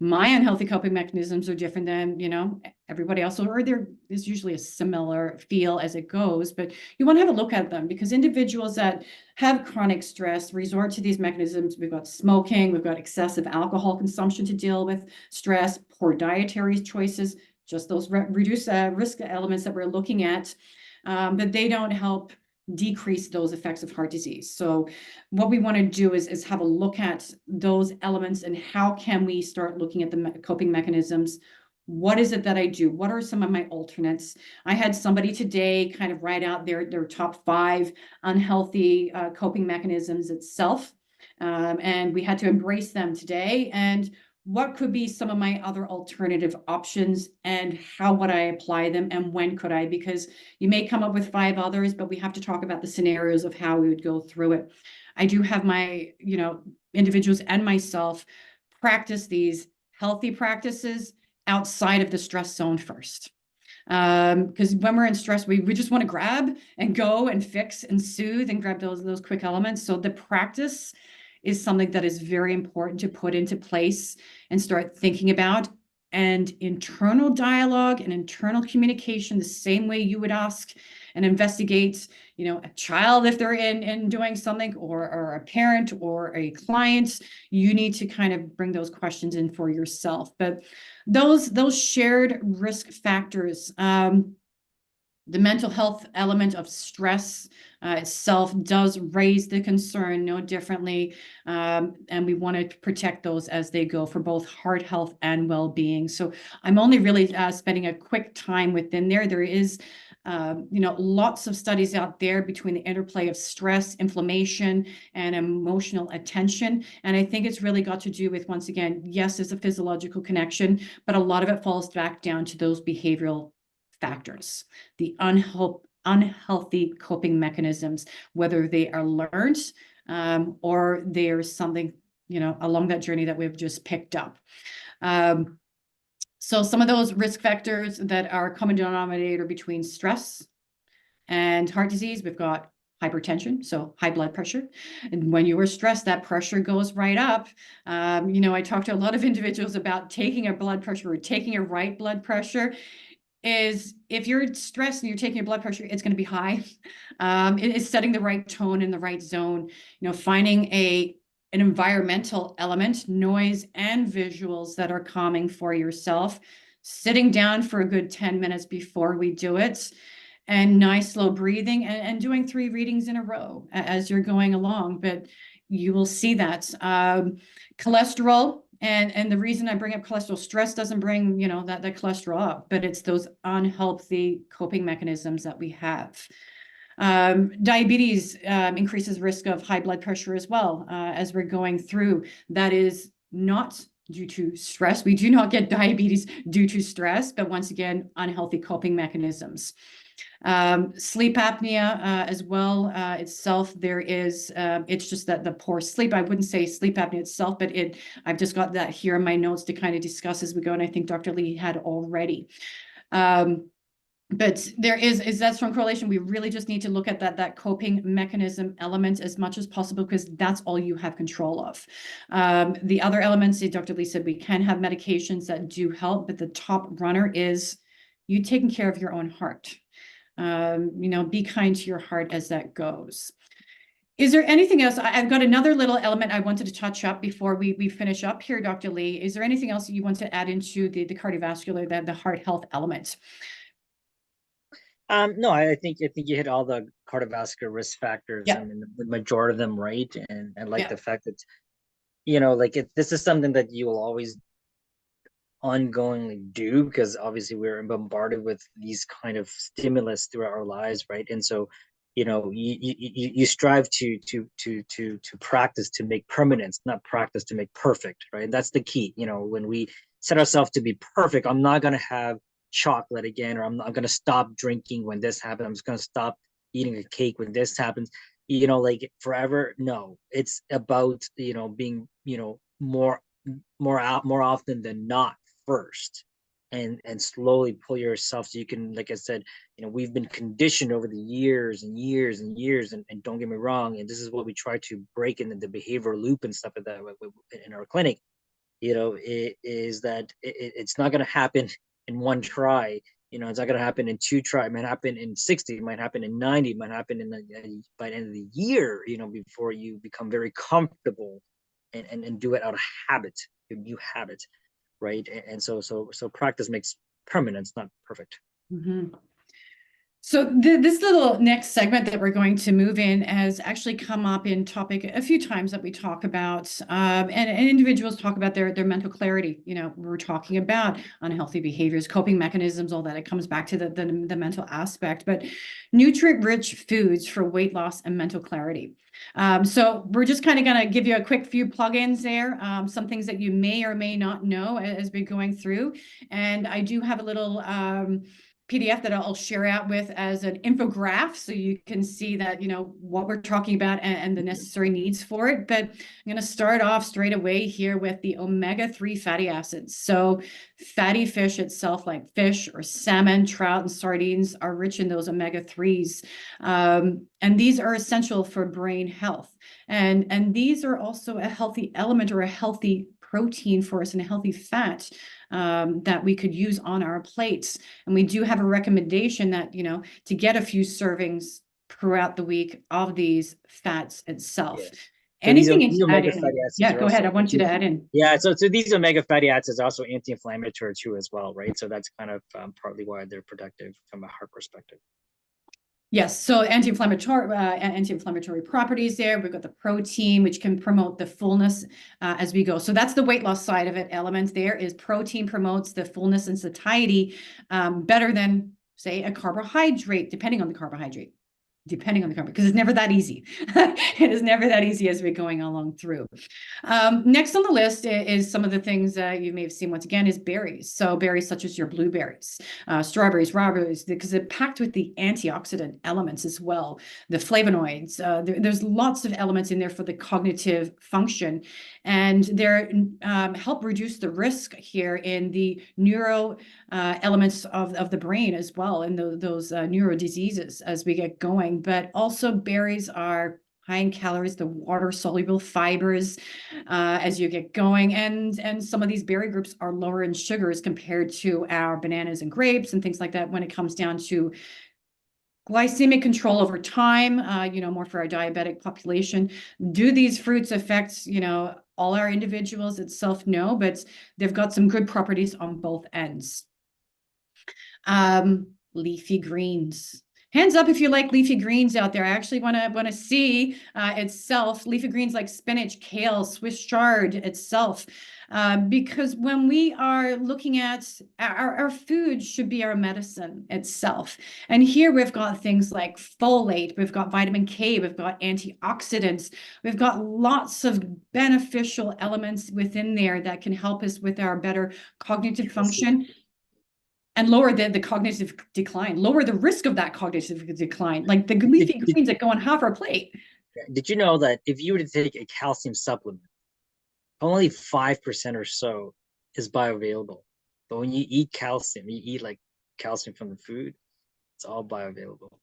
my unhealthy coping mechanisms are different than, everybody else, or there is usually a similar feel as it goes, but you want to have a look at them because individuals that have chronic stress resort to these mechanisms. We've got smoking, we've got excessive alcohol consumption to deal with stress, poor dietary choices, just those reduce risk elements that we're looking at. But they don't help decrease those effects of heart disease. So what we want to do is have a look at those elements and how can we start looking at the coping mechanisms. What is it that I do? What are some of my alternates? I had somebody today kind of write out their top 5 unhealthy coping mechanisms itself. And we had to embrace them today. And what could be some of my other alternative options and how would I apply them and when could I? Because you may come up with 5 others, but we have to talk about the scenarios of how we would go through it. I do have my, individuals and myself practice these healthy practices outside of the stress zone first. Because when we're in stress, we just want to grab and go and fix and soothe and grab those quick elements. So the practice is something that is very important to put into place and start thinking about. And internal dialogue and internal communication, the same way you would ask and investigate, a child if they're in doing something, or a parent or a client, you need to kind of bring those questions in for yourself. But those shared risk factors, the mental health element of stress itself does raise the concern no differently. And we want to protect those as they go for both heart health and well-being. So I'm only really spending a quick time within there. There is, lots of studies out there between the interplay of stress, inflammation, and emotional attention. And I think it's really got to do with, once again, yes, it's a physiological connection, but a lot of it falls back down to those behavioral factors, the unhealthy coping mechanisms, whether they are learned or there's something, along that journey that we've just picked up. So some of those risk factors that are common denominator between stress and heart disease, we've got hypertension, so high blood pressure. And when you are stressed, that pressure goes right up. I talk to a lot of individuals about taking a blood pressure or taking a right blood pressure. Is if you're stressed and you're taking your blood pressure, it's going to be high. It is setting the right tone in the right zone, finding an environmental element, noise and visuals that are calming for yourself, sitting down for a good 10 minutes before we do it, and nice slow breathing and doing 3 readings in a row as you're going along. But you will see that cholesterol. And the reason I bring up cholesterol, stress doesn't bring, that cholesterol up, but it's those unhealthy coping mechanisms that we have. Diabetes increases risk of high blood pressure as well as we're going through. That is not due to stress. We do not get diabetes due to stress, but once again, unhealthy coping mechanisms. Sleep apnea as well itself, there is, it's just that the poor sleep, I wouldn't say sleep apnea itself, but I've just got that here in my notes to kind of discuss as we go, and I think Dr. Lee had already. But there is that strong correlation. We really just need to look at that coping mechanism element as much as possible, because that's all you have control of. The other elements, Dr. Lee said, we can have medications that do help, but the top runner is you taking care of your own heart. Be kind to your heart as that goes. Is there anything else? I've got another little element I wanted to touch up before we finish up here, Dr. Lee. Is there anything else that you want to add into the cardiovascular, the heart health element? No, I think you hit all the cardiovascular risk factors. Yeah. I mean, the majority of them, right? And I like Yeah. the fact that, this is something that you will always ongoingly do, because obviously we're bombarded with these kind of stimulus throughout our lives, right? And so, you strive to practice to make permanence, not practice to make perfect, right? And that's the key. When we set ourselves to be perfect, I'm not going to have chocolate again, or I'm not going to stop drinking when this happens. I'm just going to stop eating a cake when this happens. Like forever. No, it's about being more often than not first, and slowly pull yourself so you can, like I said, we've been conditioned over the years and years and years, and don't get me wrong, and this is what we try to break in the behavioral loop and stuff like that in our clinic. It is that it's not going to happen in one try. It's not going to happen in 2 try. It might happen in 60, it might happen in 90, it might happen by the end of the year, before you become very comfortable and do it out of habit, a new habit, right? And so practice makes permanence, not perfect. Mm-hmm. So this little next segment that we're going to move in has actually come up in topic a few times that we talk about, and individuals talk about their mental clarity. You know, we're talking about unhealthy behaviors, coping mechanisms, all that. It comes back to the mental aspect, but nutrient-rich foods for weight loss and mental clarity. So we're just kind of going to give you a quick few plugins there, some things that you may or may not know as we're going through. And I do have a little PDF that I'll share out with as an infograph so you can see that, you know, what we're talking about and the necessary needs for it. But I'm going to start off straight away here with the omega-3 fatty acids. So fatty fish itself, like fish or salmon, trout, and sardines, are rich in those omega-3s. And these are essential for brain health. And these are also a healthy element or a healthy protein for us and a healthy fat that we could use on our plates. And we do have a recommendation that, you know, to get a few servings throughout the week of these fats itself. Yeah. So Anything these to add omega in? fatty acids Yeah, are go ahead. also I want you to add in. yeah. So these omega fatty acids are also anti-inflammatory too as well, right? So that's kind of partly why they're productive from a heart perspective. Yes, so anti-inflammatory properties there. We've got the protein, which can promote the fullness as we go. So that's the weight loss side of it. Element there is protein promotes the fullness and satiety better than, say, a carbohydrate, depending on the carbohydrate. Because it's never that easy. It is never that easy as we're going along through. Next on the list is some of the things you may have seen once again is berries. So berries such as your blueberries, strawberries, raspberries, because they're packed with the antioxidant elements as well, the flavonoids. There's lots of elements in there for the cognitive function, and they're help reduce the risk here in the neuro elements of the brain as well, and those neuro diseases as we get going. But also berries are high in calories, the water soluble fibers as you get going. And some of these berry groups are lower in sugars compared to our bananas and grapes and things like that when it comes down to glycemic control over time, you know, more for our diabetic population. Do these fruits affect, you know, all our individuals itself? No, but they've got some good properties on both ends. Leafy greens. Hands up if you like leafy greens out there. I actually want to see itself, leafy greens like spinach, kale, Swiss chard itself. Because when we are looking at our food should be our medicine itself. And here we've got things like folate, we've got vitamin K, we've got antioxidants, we've got lots of beneficial elements within there that can help us with our better cognitive function and lower the cognitive decline, lower the risk of that cognitive decline, like the leafy greens that go on half our plate. Did you know that if you were to take a calcium supplement, only 5% or so is bioavailable? But when you eat calcium, you eat like calcium from the food, it's all bioavailable.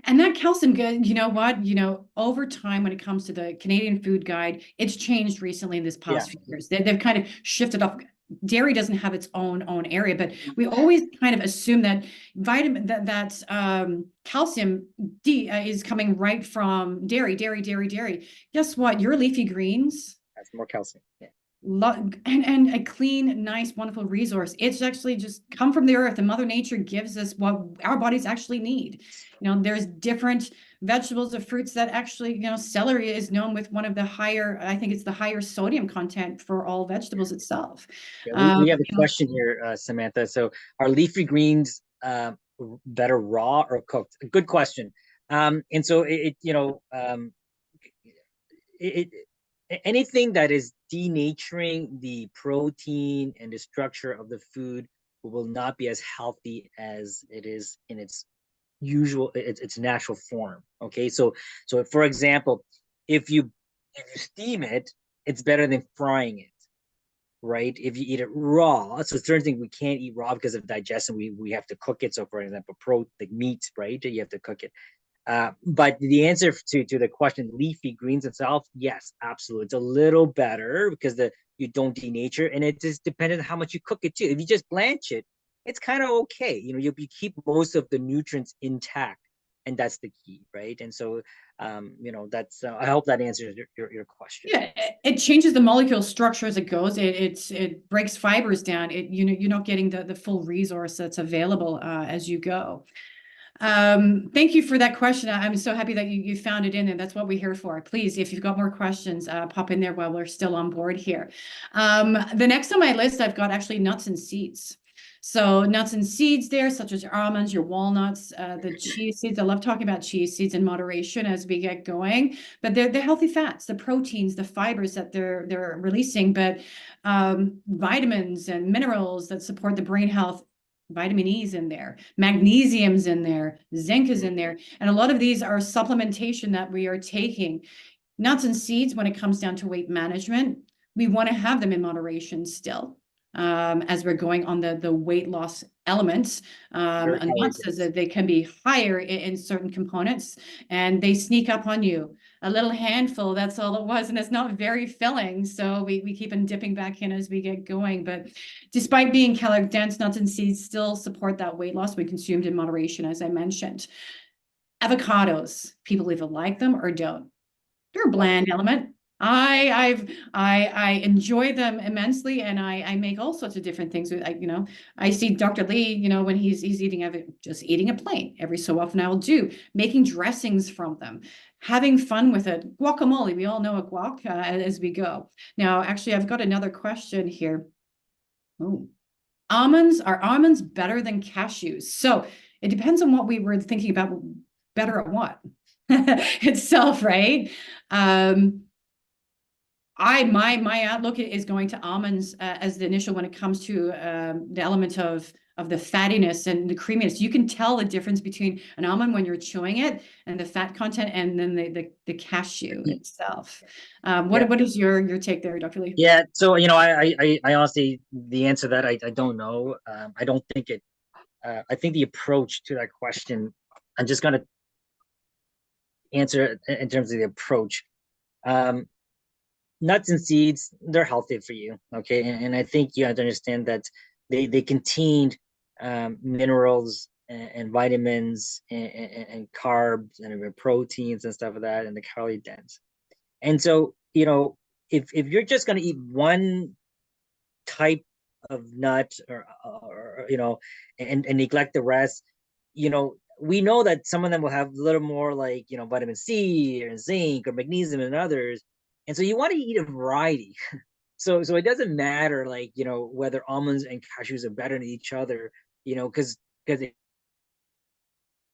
And that calcium, you know what, you know, over time when it comes to the Canadian Food Guide, it's changed recently in this past few years. They've kind of shifted off. Dairy doesn't have its own area, but we always kind of assume that vitamin that calcium D is coming right from dairy. Guess what? Your leafy greens That's more calcium. Yeah. And a clean, nice, wonderful resource. It's actually just come from the earth, and Mother Nature gives us what our bodies actually need. You know, there's different vegetables or fruits that actually, you know, celery is known with one of the higher, I think it's the higher sodium content for all vegetables itself. Yeah, we have a question here, Samantha. So are leafy greens better raw or cooked? Good question. And so anything that is denaturing the protein and the structure of the food will not be as healthy as it is in its natural form. Okay, so for example, if you steam it, it's better than frying it, right? If you eat it raw, so certain things we can't eat raw because of digestion, we have to cook it. So for example, like meat, right, you have to cook it. But the answer to the question, leafy greens itself, yes, absolutely. It's a little better because you don't denature, and it just depends on how much you cook it too. If you just blanch it, it's kind of okay. You know, you keep most of the nutrients intact, and that's the key, right? And so, you know, that's I hope that answers your question. Yeah, it changes the molecule structure as it goes. It breaks fibers down. You know, you're not getting the full resource that's available as you go. Thank you for that question. I'm so happy that you found it in there. That's what we're here for. Please, if you've got more questions, pop in there while we're still on board here. The next on my list, I've got actually nuts and seeds. So nuts and seeds there, such as your almonds, your walnuts, the chia seeds. I love talking about chia seeds in moderation as we get going, but they're healthy fats, the proteins, the fibers that they're releasing, but vitamins and minerals that support the brain health. Vitamin E's in there, magnesium's in there, zinc is in there, and a lot of these are supplementation that we are taking. Nuts and seeds, when it comes down to weight management, we want to have them in moderation still, as we're going on the weight loss elements. And nuts says that they can be higher in certain components, and they sneak up on you. A little handful, that's all it was, and it's not very filling. So we keep on dipping back in as we get going. But despite being calorie dense, nuts and seeds still support that weight loss when consumed in moderation, as I mentioned. Avocados, people either like them or don't. They're a bland element. I enjoy them immensely, and I make all sorts of different things with. I see Dr. Lee, when he's eating just eating a plain. Every so often I will do making dressings from them, having fun with it. Guacamole, we all know a guac as we go. Now, actually, I've got another question here. Oh, are almonds better than cashews? So it depends on what we were thinking about. Better at what itself, right? My outlook is going to almonds as the initial when it comes to the element of the fattiness and the creaminess. You can tell the difference between an almond when you're chewing it and the fat content, and then the cashew itself. What is your take there, Dr. Lee? Yeah, so I honestly, the answer to that I don't know. I don't think it. I think the approach to that question, I'm just gonna answer in terms of the approach. Nuts and seeds, they're healthy for you, okay? And I think you have to understand that they contained minerals and vitamins and carbs and proteins and stuff like that, and the calorie dense. And so, if you're just going to eat one type of nut or and neglect the rest, we know that some of them will have a little more like vitamin C or zinc or magnesium and others, and so you want to eat a variety. So it doesn't matter like whether almonds and cashews are better than each other, because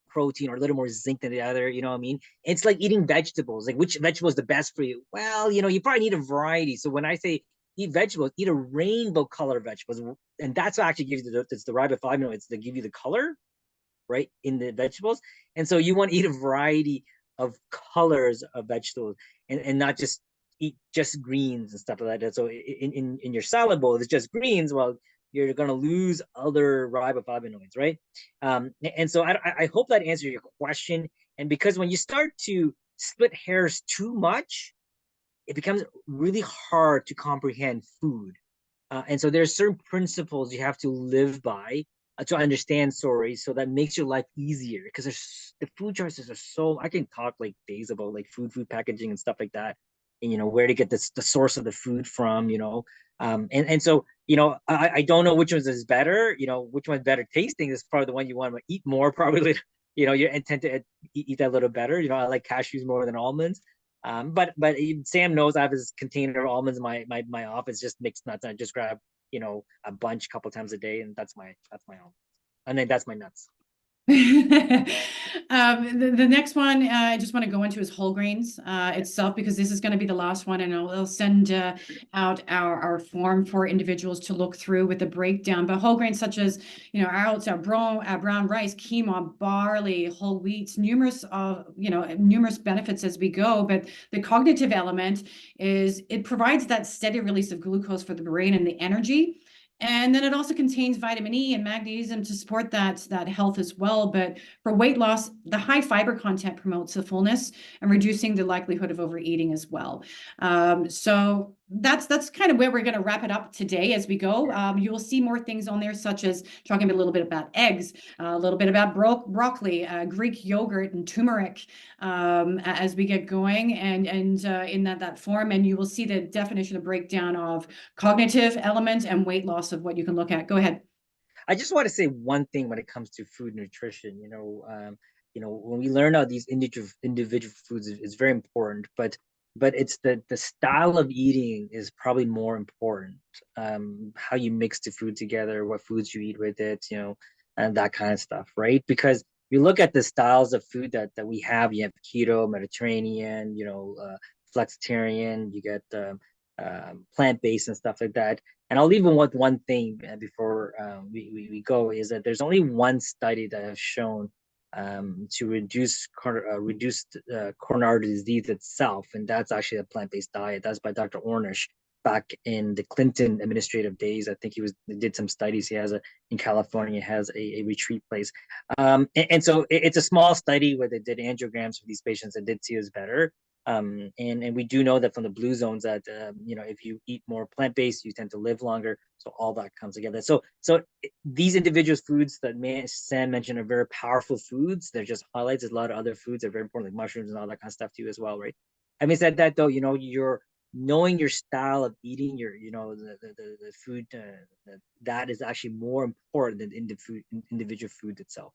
protein or a little more zinc than the other, you know what I mean? It's like eating vegetables. Like which vegetable is the best for you? Well, you probably need a variety. So when I say eat vegetables, eat a rainbow color of vegetables. And that's what actually gives you the riboflavanoids that give you the color, right, in the vegetables. And so you want to eat a variety of colors of vegetables and not just eat just greens and stuff like that. So in your salad bowl, if it's just greens, well, you're going to lose other riboflavonoids, right? And so I hope that answers your question. And because when you start to split hairs too much, it becomes really hard to comprehend food. And so there's certain principles you have to live by to understand stories, so that makes your life easier, because the food choices are so, I can talk like days about like food packaging and stuff like that, and where to get the source of the food from, and so I don't know which one's is better, which one's better tasting is probably the one you want to eat more probably. You intend to eat that a little better. I like cashews more than almonds. But Sam knows I have his container of almonds in my office, just mixed nuts. I just grab a bunch a couple times a day, and that's my almonds, and then that's my nuts. The next one I just want to go into is whole grains itself, because this is going to be the last one, and I'll send out our form for individuals to look through with the breakdown. But whole grains such as our oats, our brown rice, quinoa, barley, whole wheats, numerous benefits as we go. But the cognitive element is it provides that steady release of glucose for the brain and the energy. And then it also contains vitamin E and magnesium to support that health as well. But for weight loss, the high fiber content promotes the fullness and reducing the likelihood of overeating as well. So that's kind of where we're going to wrap it up today as we go. You will see more things on there, such as talking a little bit about eggs, a little bit about broccoli, Greek yogurt, and turmeric as we get going, and in that form. And you will see the definition, of breakdown of cognitive elements and weight loss of what you can look at. Go ahead. I just want to say one thing when it comes to food nutrition. When we learn out these individual foods, it's very important. But it's the style of eating is probably more important. How you mix the food together, what foods you eat with it, and that kind of stuff, right? Because you look at the styles of food that we have. You have keto, Mediterranean, flexitarian. You get plant-based and stuff like that. And I'll leave with one thing before we go, is that there's only one study that has shown to reduce coronary disease itself, and that's actually a plant-based diet. That's by Dr. Ornish back in the Clinton administrative days. I think he did some studies. He has in California, has a retreat place, and so it's a small study where they did angiograms for these patients and did see us better. And we do know that from the blue zones that if you eat more plant-based, you tend to live longer. So all that comes together. So these individual foods that Sam mentioned are very powerful foods. They're just highlights. There's a lot of other foods that are very important, like mushrooms and all that kind of stuff too as well, right? Having said that, though, you're knowing your style of eating, the food, that is actually more important than individual food itself.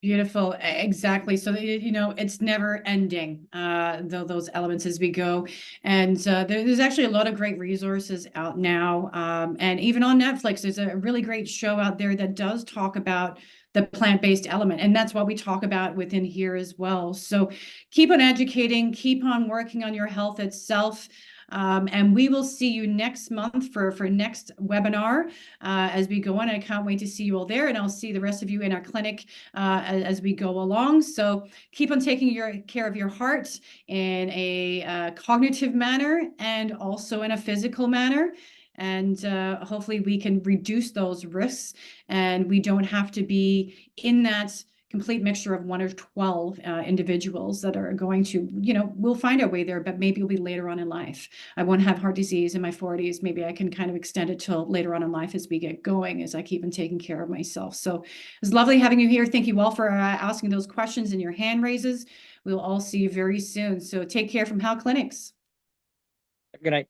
Beautiful. Exactly. So, it's never ending, those elements as we go. And there's actually a lot of great resources out now. And even on Netflix, there's a really great show out there that does talk about the plant-based element. And that's what we talk about within here as well. So keep on educating, keep on working on your health itself. And we will see you next month for next webinar as we go on. I can't wait to see you all there, and I'll see the rest of you in our clinic as we go along. So keep on taking care of your heart in a cognitive manner and also in a physical manner. And hopefully we can reduce those risks, and we don't have to be in that complete mixture of 1 or 12 individuals that are going to, we'll find our way there, but maybe it'll be later on in life. I won't have heart disease in my 40s. Maybe I can kind of extend it till later on in life as we get going, as I keep on taking care of myself. So it's lovely having you here. Thank you all for asking those questions and your hand raises. We'll all see you very soon. So take care from Hal Clinics. Good night.